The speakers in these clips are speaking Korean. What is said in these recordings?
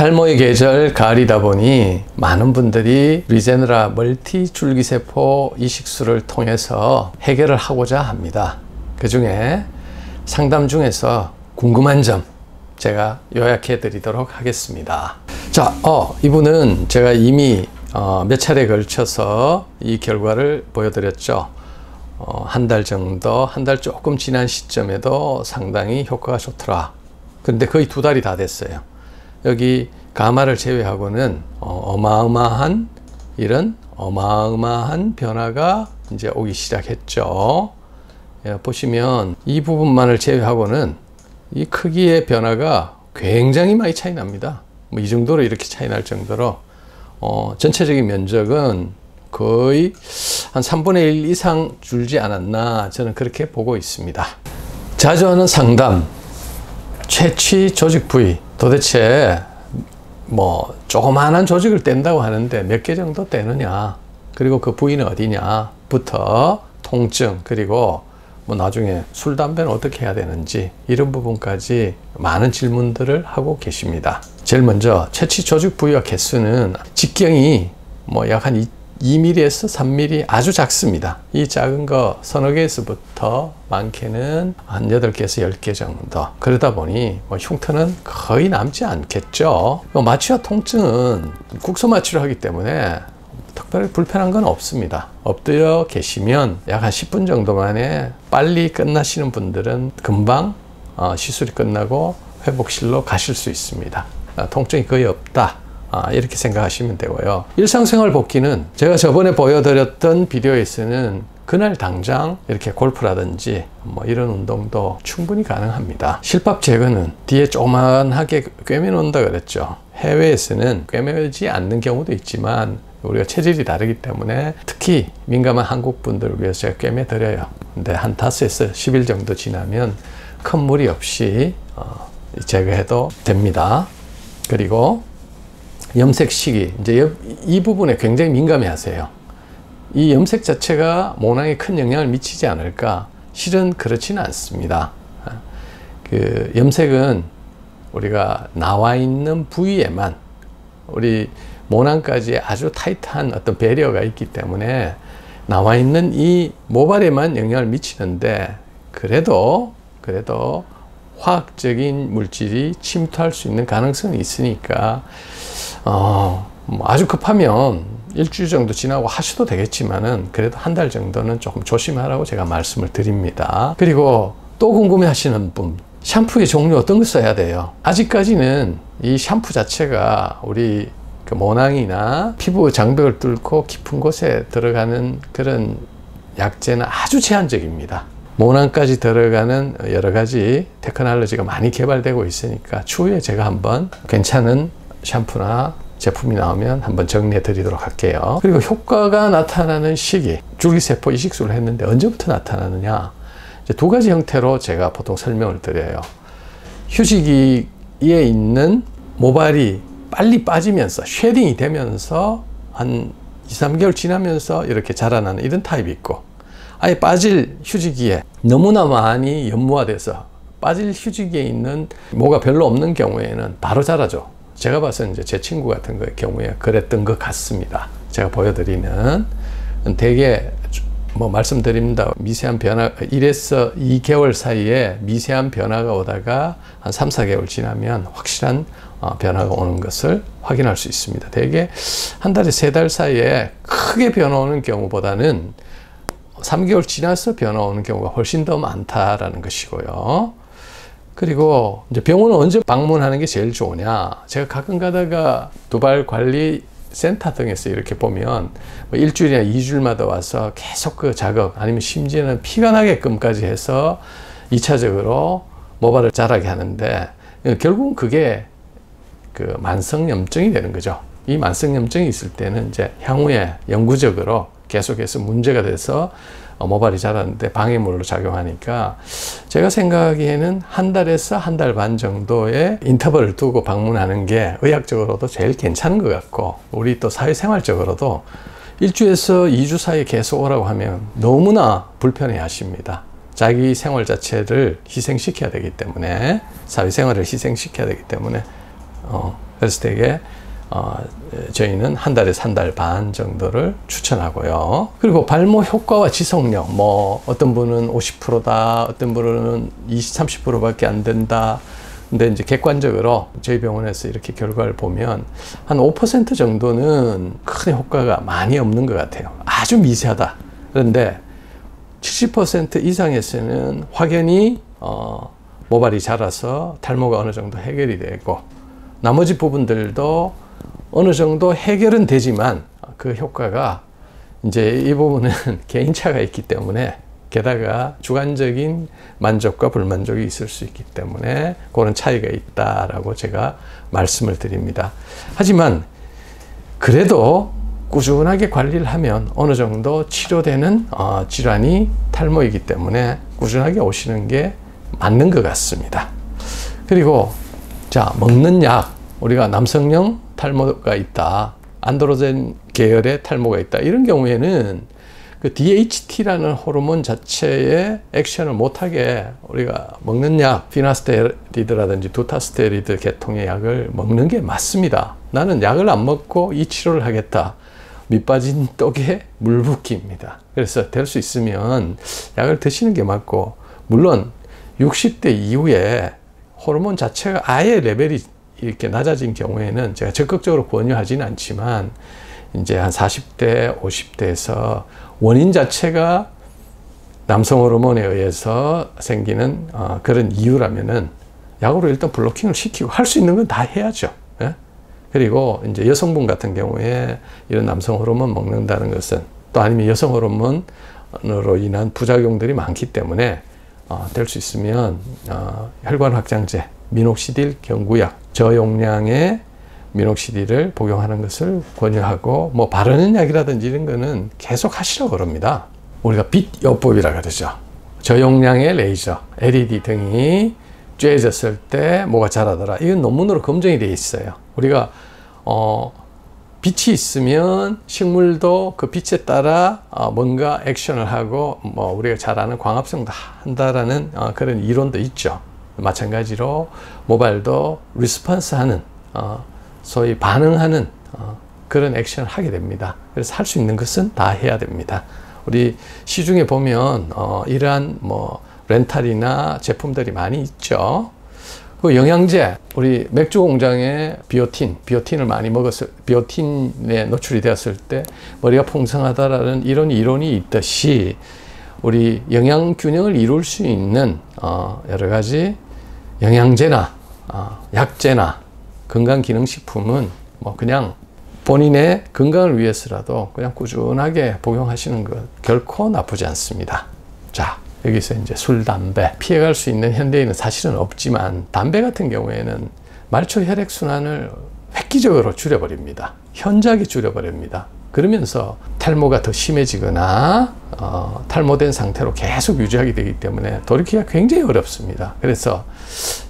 탈모의 계절 가을이다 보니 많은 분들이 리제너라 멀티 줄기세포 이식술을 통해서 해결을 하고자 합니다. 그 중에 상담 중에서 궁금한 점 제가 요약해 드리도록 하겠습니다. 자, 이분은 제가 이미 몇 차례에 걸쳐서 이 결과를 보여드렸죠. 한 달 정도, 한 달 조금 지난 시점에도 상당히 효과가 좋더라. 근데 거의 2달이 다 됐어요. 여기 가마를 제외하고는 이런 어마어마한 변화가 이제 오기 시작했죠. 보시면 이 부분만을 제외하고는 이 크기의 변화가 굉장히 많이 차이 납니다. 뭐 이 정도로 이렇게 차이 날 정도로 전체적인 면적은 거의 한 3분의 1 이상 줄지 않았나, 저는 그렇게 보고 있습니다. 자주 하는 상담, 채취 조직 부위, 도대체 뭐 조그마한 조직을 뗀다고 하는데 몇 개 정도 떼느냐, 그리고 그 부위는 어디냐부터 통증, 그리고 뭐 나중에 술, 담배는 어떻게 해야 되는지, 이런 부분까지 많은 질문들을 하고 계십니다. 제일 먼저 채취 조직 부위와 개수는 직경이 뭐 약 한 2mm에서 3mm 아주 작습니다. 이 작은 거 서너 개에서부터 많게는 한 8개에서 10개 정도. 그러다 보니 뭐 흉터는 거의 남지 않겠죠. 마취와 통증은 국소 마취를 하기 때문에 특별히 불편한 건 없습니다. 엎드려 계시면 약 한 10분 정도 만에 빨리 끝나시는 분들은 금방 시술이 끝나고 회복실로 가실 수 있습니다. 통증이 거의 없다, 이렇게 생각하시면 되고요. 일상생활 복귀는 제가 저번에 보여드렸던 비디오에서는 그날 당장 이렇게 골프라든지 뭐 이런 운동도 충분히 가능합니다. 실밥 제거는 뒤에 조그만하게 꿰매 놓는다 그랬죠. 해외에서는 꿰매지 않는 경우도 있지만 우리가 체질이 다르기 때문에 특히 민감한 한국 분들을 위해서 제가 꿰매 드려요. 근데 한 5에서 10일 정도 지나면 큰 무리 없이 제거해도 됩니다. 그리고 염색 시기, 이제 이 부분에 굉장히 민감해 하세요. 이 염색 자체가 모낭에 큰 영향을 미치지 않을까? 실은 그렇지는 않습니다. 그 염색은 우리가 나와 있는 부위에만, 우리 모낭까지 아주 타이트한 어떤 배리어가 있기 때문에 나와 있는 이 모발에만 영향을 미치는데, 그래도 화학적인 물질이 침투할 수 있는 가능성이 있으니까 뭐 아주 급하면 일주일 정도 지나고 하셔도 되겠지만은 그래도 한 달 정도는 조금 조심하라고 제가 말씀을 드립니다. 그리고 또 궁금해 하시는 분, 샴푸의 종류 어떤 거 써야 돼요? 아직까지는 이 샴푸 자체가 우리 그 모낭이나 피부 장벽을 뚫고 깊은 곳에 들어가는 그런 약재는 아주 제한적입니다. 모낭까지 들어가는 여러 가지 테크놀로지가 많이 개발되고 있으니까 추후에 제가 한번 괜찮은 샴푸나 제품이 나오면 한번 정리해 드리도록 할게요. 그리고 효과가 나타나는 시기, 줄기세포 이식술을 했는데 언제부터 나타나느냐, 이제 2가지 형태로 제가 보통 설명을 드려요. 휴지기에 있는 모발이 빨리 빠지면서 쉐딩이 되면서 한 2-3개월 지나면서 이렇게 자라나는 이런 타입이 있고, 아예 빠질 휴지기에 너무나 많이 연모화돼서 빠질 휴지기에 있는 뭐가 별로 없는 경우에는 바로 자라죠. 제가 봐서는 이제 제 친구 같은 경우에 그랬던 것 같습니다. 제가 보여드리는 되게 뭐 말씀드립니다. 미세한 변화, 1에서 2개월 사이에 미세한 변화가 오다가 한 3-4개월 지나면 확실한 변화가 오는 것을 확인할 수 있습니다. 되게 한 달에 3달 사이에 크게 변화 오는 경우보다는 3개월 지나서 변화 오는 경우가 훨씬 더 많다라는 것이고요. 그리고 이제 병원은 언제 방문하는 게 제일 좋으냐, 제가 가끔 가다가 두발관리센터 등에서 이렇게 보면 뭐 일주일이나 2주일마다 와서 계속 그 자극, 아니면 심지어는 피가 나게끔까지 해서 2차적으로 모발을 자라게 하는데, 결국은 그게 그 만성염증이 되는 거죠. 이 만성염증이 있을 때는 이제 향후에 영구적으로 계속해서 문제가 돼서 모발이 자라는데 방해물로 작용하니까, 제가 생각하기에는 한 달에서 한 달 반 정도의 인터벌을 두고 방문하는 게 의학적으로도 제일 괜찮은 것 같고, 우리 또 사회생활적으로도 1주에서 2주 사이에 계속 오라고 하면 너무나 불편해 하십니다. 자기 생활 자체를 희생시켜야 되기 때문에, 사회생활을 희생시켜야 되기 때문에 그래서 되게 저희는 한 달에서 한 달 반 정도를 추천하고요. 그리고 발모 효과와 지속력, 뭐 어떤 분은 50%다, 어떤 분은 20, 30%밖에 안 된다. 근데 이제 객관적으로 저희 병원에서 이렇게 결과를 보면 한 5% 정도는 큰 효과가 많이 없는 것 같아요. 아주 미세하다. 그런데 70% 이상에서는 확연히 모발이 자라서 탈모가 어느 정도 해결이 되고, 나머지 부분들도 어느 정도 해결은 되지만 그 효과가 이제 이 부분은 개인차가 있기 때문에, 게다가 주관적인 만족과 불만족이 있을 수 있기 때문에 그런 차이가 있다라고 제가 말씀을 드립니다. 하지만 그래도 꾸준하게 관리를 하면 어느 정도 치료되는 질환이 탈모이기 때문에 꾸준하게 오시는 게 맞는 것 같습니다. 그리고 자, 먹는 약, 우리가 남성형 탈모가 있다, 안드로겐 계열의 탈모가 있다, 이런 경우에는 그 DHT라는 호르몬 자체에 액션을 못하게 우리가 먹는 약, 피나스테리드라든지 두타스테리드 계통의 약을 먹는 게 맞습니다. 나는 약을 안 먹고 이 치료를 하겠다, 밑 빠진 떡에 물 붓기입니다. 그래서 될 수 있으면 약을 드시는 게 맞고, 물론 60대 이후에 호르몬 자체가 아예 레벨이 이렇게 낮아진 경우에는 제가 적극적으로 권유하지는 않지만, 이제 한 40대, 50대에서 원인 자체가 남성 호르몬에 의해서 생기는 그런 이유라면은 약으로 일단 블로킹을 시키고, 할 수 있는 건 다 해야죠. 예? 그리고 이제 여성분 같은 경우에 이런 남성 호르몬 먹는다는 것은, 또 아니면 여성 호르몬으로 인한 부작용들이 많기 때문에 될 수 있으면 혈관 확장제, 미녹시딜 경구약, 저용량의 미녹시딜을 복용하는 것을 권유하고, 뭐 바르는 약이라든지 이런 거는 계속 하시라고 그럽니다. 우리가 빛요법이라 그러죠. 저용량의 레이저, LED 등이 쬐졌을 때 뭐가 자라더라. 이건 논문으로 검증이 되어 있어요. 우리가 빛이 있으면 식물도 그 빛에 따라 뭔가 액션을 하고, 뭐 우리가 잘 아는 광합성도 한다라는 그런 이론도 있죠. 마찬가지로 모발도 리스폰스 하는, 소위 반응하는 그런 액션을 하게 됩니다. 그래서 할 수 있는 것은 다 해야 됩니다. 우리 시중에 보면 이러한 뭐 렌탈이나 제품들이 많이 있죠. 그 영양제, 우리 맥주 공장에 비오틴을 많이 비오틴에 노출이 되었을 때 머리가 풍성하다라는 이런 이론이 있듯이, 우리 영양 균형을 이룰 수 있는 여러 가지 영양제나 약제나 건강기능식품은 뭐 그냥 본인의 건강을 위해서라도 그냥 꾸준하게 복용하시는 것 결코 나쁘지 않습니다. 자, 여기서 이제 술, 담배 피해갈 수 있는 현대인은 사실은 없지만, 담배 같은 경우에는 말초 혈액순환을 획기적으로 줄여버립니다. 현저하게 줄여버립니다. 그러면서 탈모가 더 심해지거나 탈모된 상태로 계속 유지하게 되기 때문에 돌이키기가 굉장히 어렵습니다. 그래서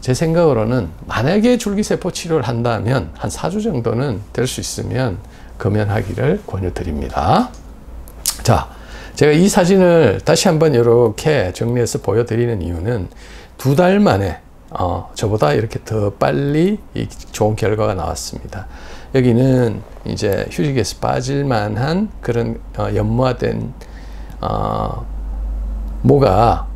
제 생각으로는 만약에 줄기세포 치료를 한다면 한 4주 정도는 될 수 있으면 금연하기를 권유드립니다. 자, 제가 이 사진을 다시 한번 이렇게 정리해서 보여드리는 이유는 2달 만에 저보다 이렇게 더 빨리 이 좋은 결과가 나왔습니다. 여기는 이제 휴직에서 빠질 만한 그런 연모화된 모가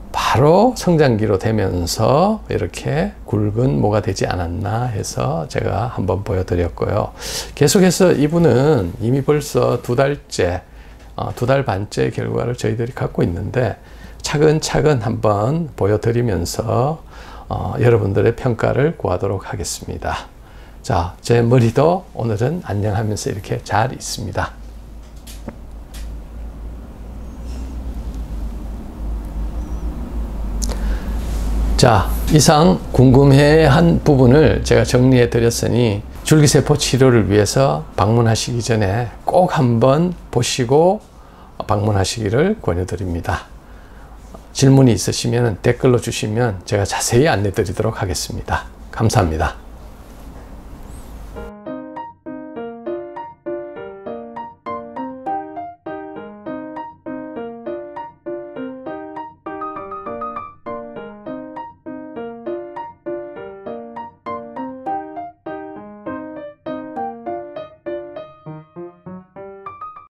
바로 성장기로 되면서 이렇게 굵은 모가 되지 않았나 해서 제가 한번 보여드렸고요. 계속해서 이분은 이미 벌써 2달째, 2달 반째 결과를 저희들이 갖고 있는데, 차근차근 한번 보여드리면서 여러분들의 평가를 구하도록 하겠습니다. 자, 제 머리도 오늘은 안녕하면서 이렇게 잘 있습니다. 자, 이상 궁금해한 부분을 제가 정리해 드렸으니 줄기세포 치료를 위해서 방문하시기 전에 꼭 한번 보시고 방문하시기를 권유드립니다. 질문이 있으시면 댓글로 주시면 제가 자세히 안내 드리도록 하겠습니다. 감사합니다.